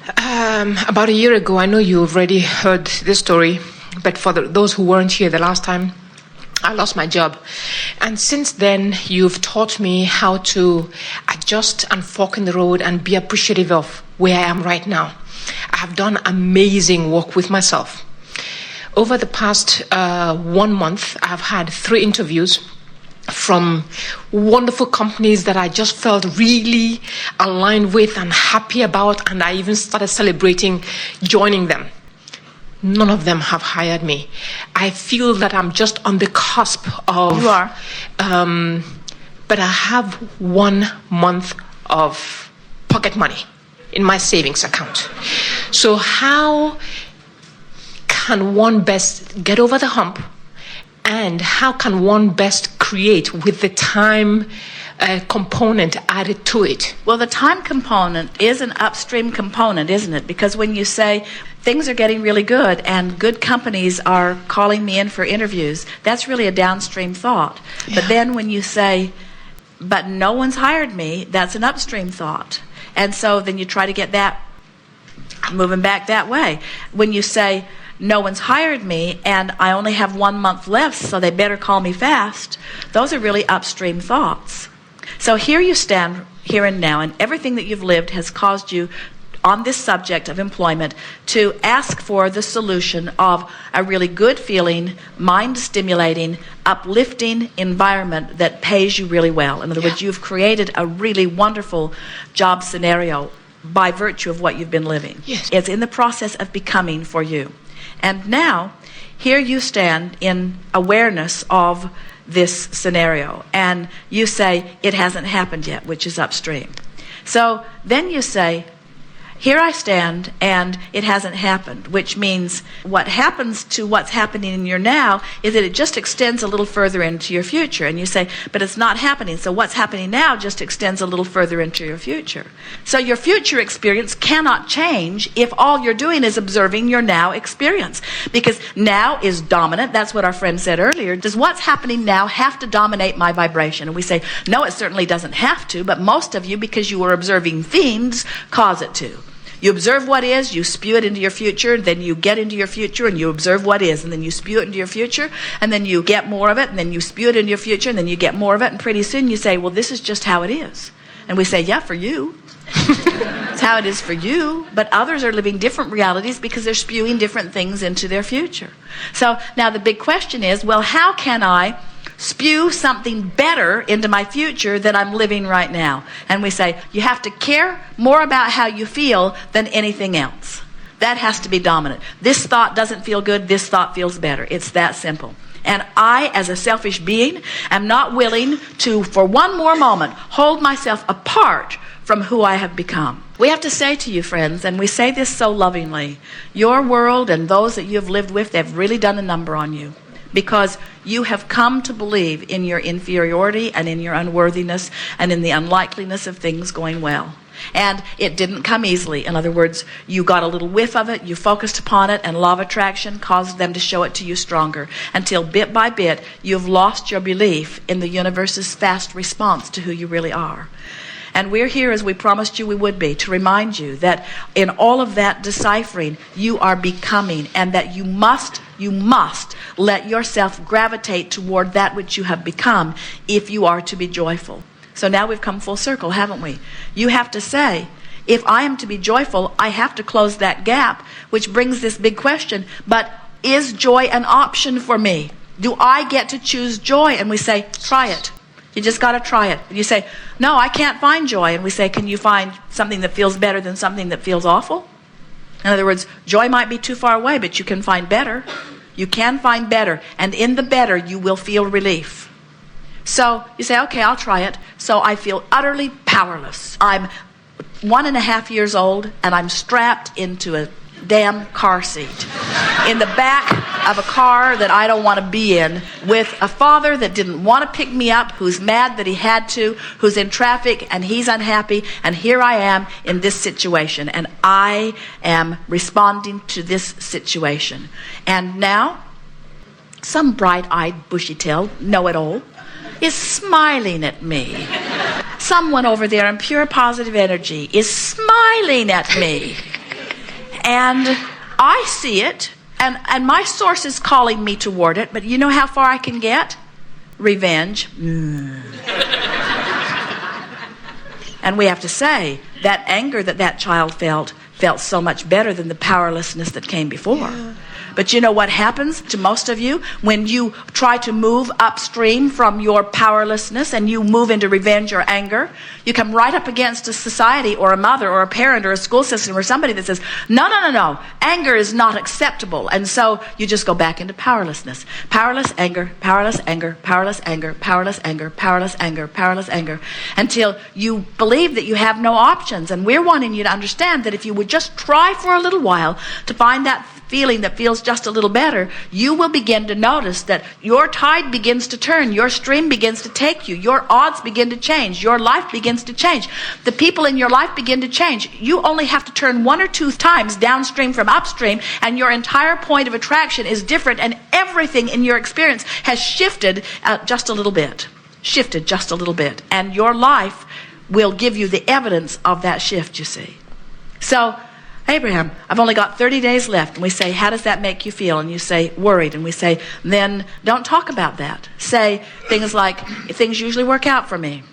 About a year ago, I know you've already heard this story, but for those who weren't here the last time, I lost my job. And since then, you've taught me how to adjust and fork in the road and be appreciative of where I am right now. I have done amazing work with myself. Over the past 1 month, I've had 3 interviews from wonderful companies that I just felt really aligned with and happy about, and I even started celebrating joining them. None of them have hired me. I feel that I'm just on the cusp of... You are. But I have 1 month of pocket money in my savings account. So how can one best get over the hump? And how can one best create with the time component added to it? Well, the time component is an upstream component, isn't it? Because when you say things are getting really good and good companies are calling me in for interviews, that's really a downstream thought. Yeah. But then when you say, but no one's hired me, that's an upstream thought. And so then you try to get that moving back that way. When you say, no one's hired me and I only have 1 month left, so they better call me fast, those are really upstream thoughts. So here you stand, here and now, and everything that you've lived has caused you on this subject of employment to ask for the solution of a really good feeling, mind-stimulating, uplifting environment that pays you really well. In other words, you've created a really wonderful job scenario by virtue of what you've been living. Yes. It's in the process of becoming for you. And now, here you stand in awareness of this scenario, and you say, it hasn't happened yet, which is upstream. So then you say, here I stand, and it hasn't happened, which means what happens to what's happening in your now is that it just extends a little further into your future. And you say, but it's not happening, so what's happening now just extends a little further into your future. So your future experience cannot change if all you're doing is observing your now experience. Because now is dominant. That's what our friend said earlier. Does what's happening now have to dominate my vibration? And we say, no, it certainly doesn't have to, but most of you, because you are observing themes, cause it to. You observe what is, you spew it into your future, then you get into your future and you observe what is, and then you spew it into your future, and then you get more of it, and then you spew it into your future, and then you get more of it, and pretty soon you say, well, this is just how it is. And we say, yeah, for you. It's how it is for you, but others are living different realities because they're spewing different things into their future. So now the big question is, well, how can I spew something better into my future that I'm living right now? And we say, you have to care more about how you feel than anything else. That has to be dominant. This thought doesn't feel good, this thought feels better. It's that simple. And I, as a selfish being, am not willing to, for one more moment, hold myself apart from who I have become. We have to say to you, friends, and we say this so lovingly, your world and those that you have lived with, they've really done a number on you. Because you have come to believe in your inferiority and in your unworthiness and in the unlikeliness of things going well. And it didn't come easily. In other words, you got a little whiff of it, you focused upon it, and law of attraction caused them to show it to you stronger, until bit by bit you've lost your belief in the universe's fast response to who you really are. And we're here, as we promised you we would be, to remind you that in all of that deciphering, you are becoming, and that you must let yourself gravitate toward that which you have become if you are to be joyful. So now we've come full circle, haven't we? You have to say, if I am to be joyful, I have to close that gap, which brings this big question, but is joy an option for me? Do I get to choose joy? And we say, try it. You just got to try it. And you say, no, I can't find joy. And we say, can you find something that feels better than something that feels awful? In other words, joy might be too far away, but you can find better. You can find better. And in the better, you will feel relief. So you say, okay, I'll try it. So I feel utterly powerless. I'm 1.5 years old, and I'm strapped into a damn car seat in the back of a car that I don't want to be in, with a father that didn't want to pick me up, who's mad that he had to, who's in traffic and he's unhappy, and here I am in this situation, and I am responding to this situation. And now some bright-eyed, bushy-tailed know-it-all is smiling at me. Someone over there in pure positive energy is smiling at me. And I see it, and my source is calling me toward it, but you know how far I can get? Revenge. And we have to say, that anger that child felt so much better than the powerlessness that came before. Yeah. But you know what happens to most of you when you try to move upstream from your powerlessness and you move into revenge or anger? You come right up against a society or a mother or a parent or a school system or somebody that says, no, anger is not acceptable. And so you just go back into powerlessness. Powerless anger, powerless anger, powerless anger, powerless anger, powerless anger, powerless anger, until you believe that you have no options. And we're wanting you to understand that if you would just try for a little while to find that feeling that feels just a little better, you will begin to notice that your tide begins to turn, your stream begins to take you, your odds begin to change, your life begins to change, the people in your life begin to change. You only have to turn 1 or 2 times downstream from upstream, and your entire point of attraction is different, and everything in your experience has shifted just a little bit, and your life will give you the evidence of that shift, you see. So, Abraham, I've only got 30 days left. And we say, how does that make you feel? And you say, worried. And we say, then don't talk about that. Say things like, things usually work out for me.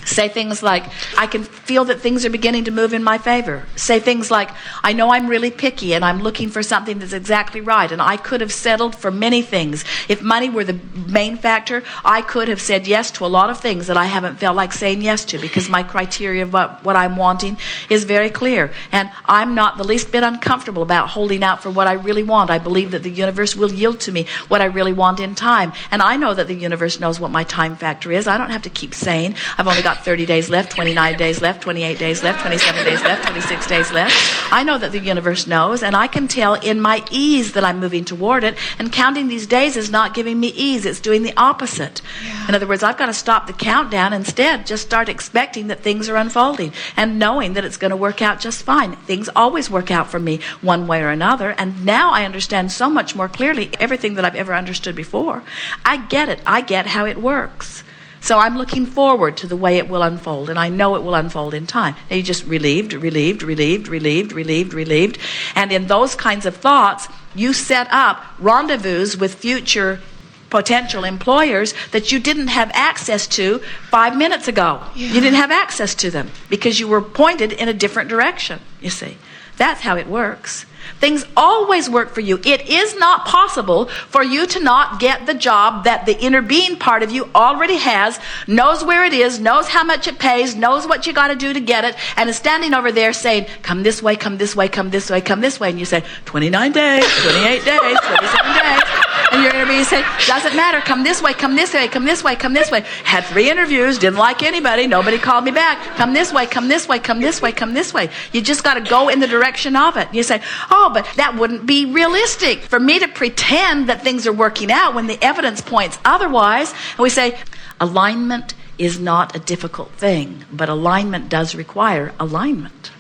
Say things like, I can feel that things are beginning to move in my favor. Say things like, I know I'm really picky and I'm looking for something that's exactly right. And I could have settled for many things. If money were the main factor, I could have said yes to a lot of things that I haven't felt like saying yes to, because my criteria of what I'm wanting is very clear. And I'm not the least bit uncomfortable about holding out for what I really want. I believe that the universe will yield to me what I really want in time. And I know that the universe knows what my time factor is. I don't have to keep saying, I've only got 30 days left, 29 days left, 28 days left, 27 days left, 26 days left. I know that the universe knows, and I can tell in my ease that I'm moving toward it, and counting these days is not giving me ease, it's doing the opposite. Yeah. In other words, I've got to stop the countdown, instead just start expecting that things are unfolding and knowing that it's going to work out just fine. Things always work out for me one way or another, and now I understand so much more clearly everything that I've ever understood before. I get it. I get how it works. So I'm looking forward to the way it will unfold, and I know it will unfold in time. Now you just relieved. And in those kinds of thoughts, you set up rendezvous with future potential employers that you didn't have access to 5 minutes ago. Yeah. You didn't have access to them because you were pointed in a different direction, you see. That's how it works. Things always work for you. It is not possible for you to not get the job that the inner being part of you already has, knows where it is, knows how much it pays, knows what you got to do to get it, and is standing over there saying, come this way, come this way, come this way, come this way. And you say, 29 days, 28 days, 27 days. And your inner being said, doesn't matter, come this way, come this way, come this way, come this way. Had 3 interviews, didn't like anybody, nobody called me back. Come this way, come this way, come this way, come this way. You just got to go in the direction of it. You say, oh, but that wouldn't be realistic for me to pretend that things are working out when the evidence points otherwise. And we say, alignment is not a difficult thing, but alignment does require alignment.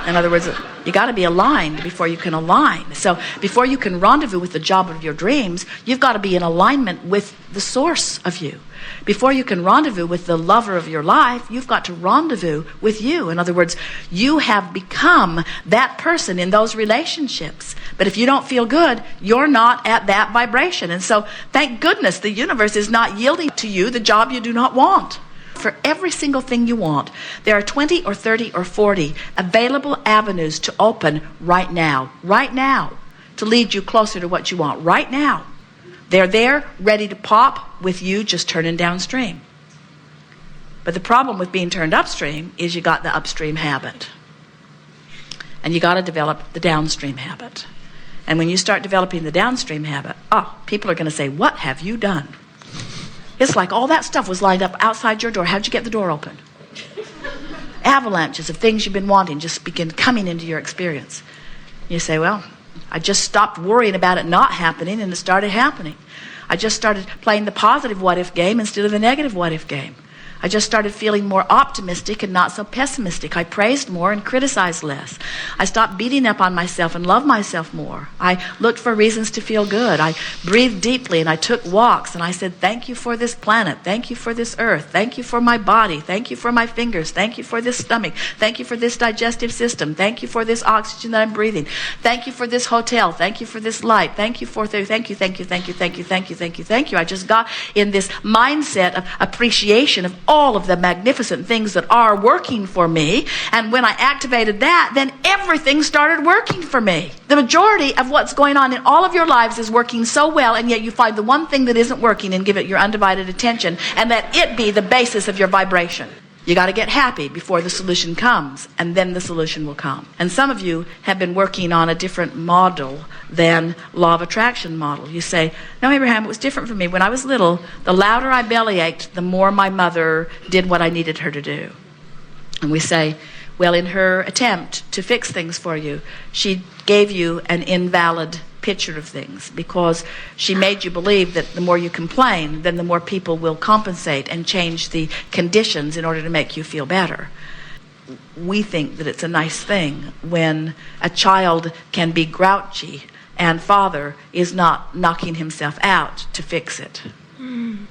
In other words, you got to be aligned before you can align. So before you can rendezvous with the job of your dreams, you've got to be in alignment with the source of you. Before you can rendezvous with the lover of your life, you've got to rendezvous with you. In other words, you have become that person in those relationships. But if you don't feel good, you're not at that vibration. And so thank goodness the universe is not yielding to you the job you do not want. For every single thing you want, there are 20 or 30 or 40 available avenues to open right now, to lead you closer to what you want, right now. They're there, ready to pop, with you just turning downstream. But the problem with being turned upstream is you got the upstream habit. And you got to develop the downstream habit. And when you start developing the downstream habit, people are going to say, what have you done? It's like all that stuff was lined up outside your door. How'd you get the door open? Avalanches of things you've been wanting just begin coming into your experience. You say, well, I just stopped worrying about it not happening, and it started happening. I just started playing the positive what-if game instead of the negative what-if game. I just started feeling more optimistic and not so pessimistic. I praised more and criticized less. I stopped beating up on myself and loved myself more. I looked for reasons to feel good. I breathed deeply and I took walks and I said, thank you for this planet. Thank you for this earth. Thank you for my body. Thank you for my fingers. Thank you for this stomach. Thank you for this digestive system. Thank you for this oxygen that I'm breathing. Thank you for this hotel. Thank you for this light. Thank you for thank you. I just got in this mindset of appreciation of all of the magnificent things that are working for me. And when I activated that, then everything started working for me. The majority of what's going on in all of your lives is working so well, and yet you find the one thing that isn't working and give it your undivided attention, and let it be the basis of your vibration. You got to get happy before the solution comes, and then the solution will come. And some of you have been working on a different model than law of attraction model. You say, no, Abraham, it was different for me. When I was little, the louder I bellyached, the more my mother did what I needed her to do. And we say, well, in her attempt to fix things for you, she gave you an invalid picture of things, because she made you believe that the more you complain, then the more people will compensate and change the conditions in order to make you feel better. We think that it's a nice thing when a child can be grouchy and father is not knocking himself out to fix it. In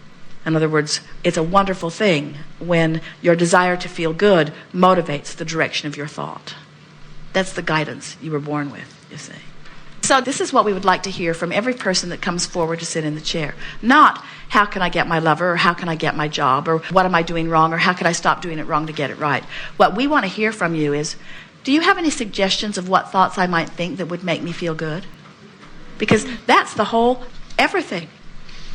other words, it's a wonderful thing when your desire to feel good motivates the direction of your thought. That's the guidance you were born with, you see. So this is what we would like to hear from every person that comes forward to sit in the chair. Not, how can I get my lover, or how can I get my job, or what am I doing wrong, or how can I stop doing it wrong to get it right. What we want to hear from you is, do you have any suggestions of what thoughts I might think that would make me feel good? Because that's the whole everything.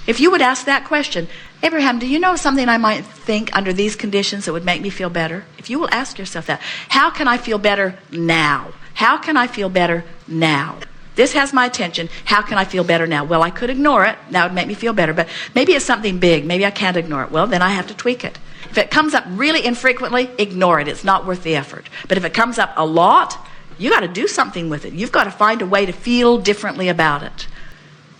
If you would ask that question, Abraham, do you know something I might think under these conditions that would make me feel better? If you will ask yourself that, how can I feel better now? How can I feel better now? This has my attention. How can I feel better now? Well, I could ignore it. That would make me feel better. But maybe it's something big. Maybe I can't ignore it. Well, then I have to tweak it. If it comes up really infrequently, ignore it. It's not worth the effort. But if it comes up a lot, you got to do something with it. You've got to find a way to feel differently about it.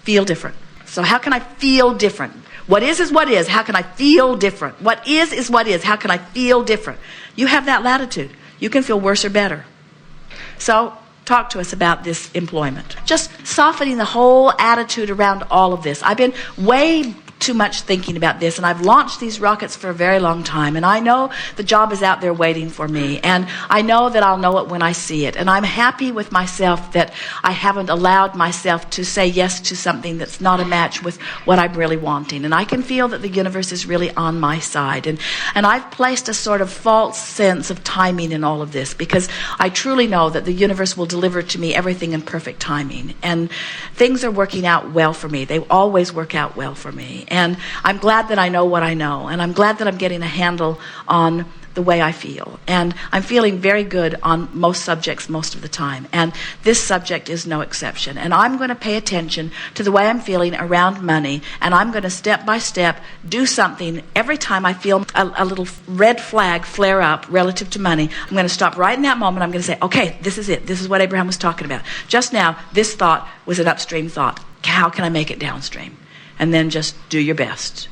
Feel different. So how can I feel different? What is what is. How can I feel different? What is what is. How can I feel different? You have that latitude. You can feel worse or better. So talk to us about this employment. Just softening the whole attitude around all of this. I've been way too much thinking about this, and I've launched these rockets for a very long time, and I know the job is out there waiting for me, and I know that I'll know it when I see it, and I'm happy with myself that I haven't allowed myself to say yes to something that's not a match with what I'm really wanting, and I can feel that the universe is really on my side, and I've placed a sort of false sense of timing in all of this, because I truly know that the universe will deliver to me everything in perfect timing, and things are working out well for me. They always work out well for me. And I'm glad that I know what I know. And I'm glad that I'm getting a handle on the way I feel. And I'm feeling very good on most subjects most of the time. And this subject is no exception. And I'm going to pay attention to the way I'm feeling around money. And I'm going to step by step do something every time I feel a little red flag flare up relative to money. I'm going to stop right in that moment. I'm going to say, okay, this is it. This is what Abraham was talking about. Just now, this thought was an upstream thought. How can I make it downstream? And then just do your best.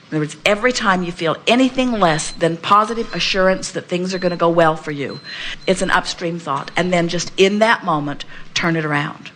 In other words, every time you feel anything less than positive assurance that things are going to go well for you, it's an upstream thought. And then just in that moment, turn it around.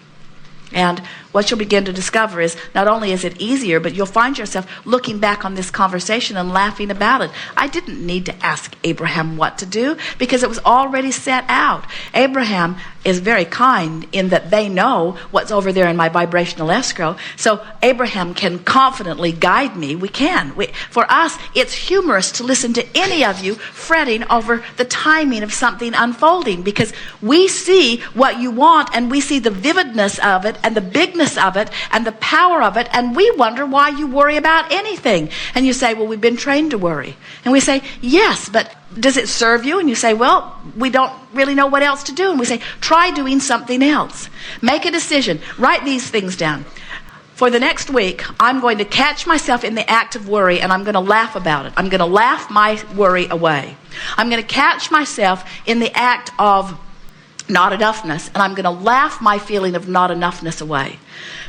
And what you'll begin to discover is not only is it easier, but you'll find yourself looking back on this conversation and laughing about it. I didn't need to ask Abraham what to do because it was already set out. Abraham is very kind in that they know what's over there in my vibrational escrow. So Abraham can confidently guide me. We can. For us, it's humorous to listen to any of you fretting over the timing of something unfolding because we see what you want and we see the vividness of it and the bigness of it and the power of it, and we wonder why you worry about anything. And you say, well, we've been trained to worry. And we say, yes, but does it serve you? And you say, well, we don't really know what else to do. And we say, try doing something else. Make a decision. Write these things down. For the next week, I'm going to catch myself in the act of worry, and I'm going to laugh about it. I'm going to laugh my worry away. I'm going to catch myself in the act of not enoughness, and I'm going to laugh my feeling of not enoughness away.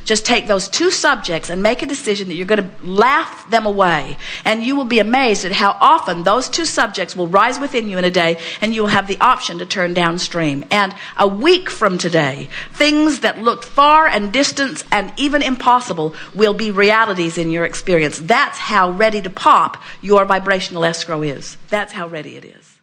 Just take those two subjects and make a decision that you're going to laugh them away. And you will be amazed at how often those two subjects will rise within you in a day, and you will have the option to turn downstream. And a week from today, things that looked far and distant and even impossible will be realities in your experience. That's how ready to pop your vibrational escrow is. That's how ready it is.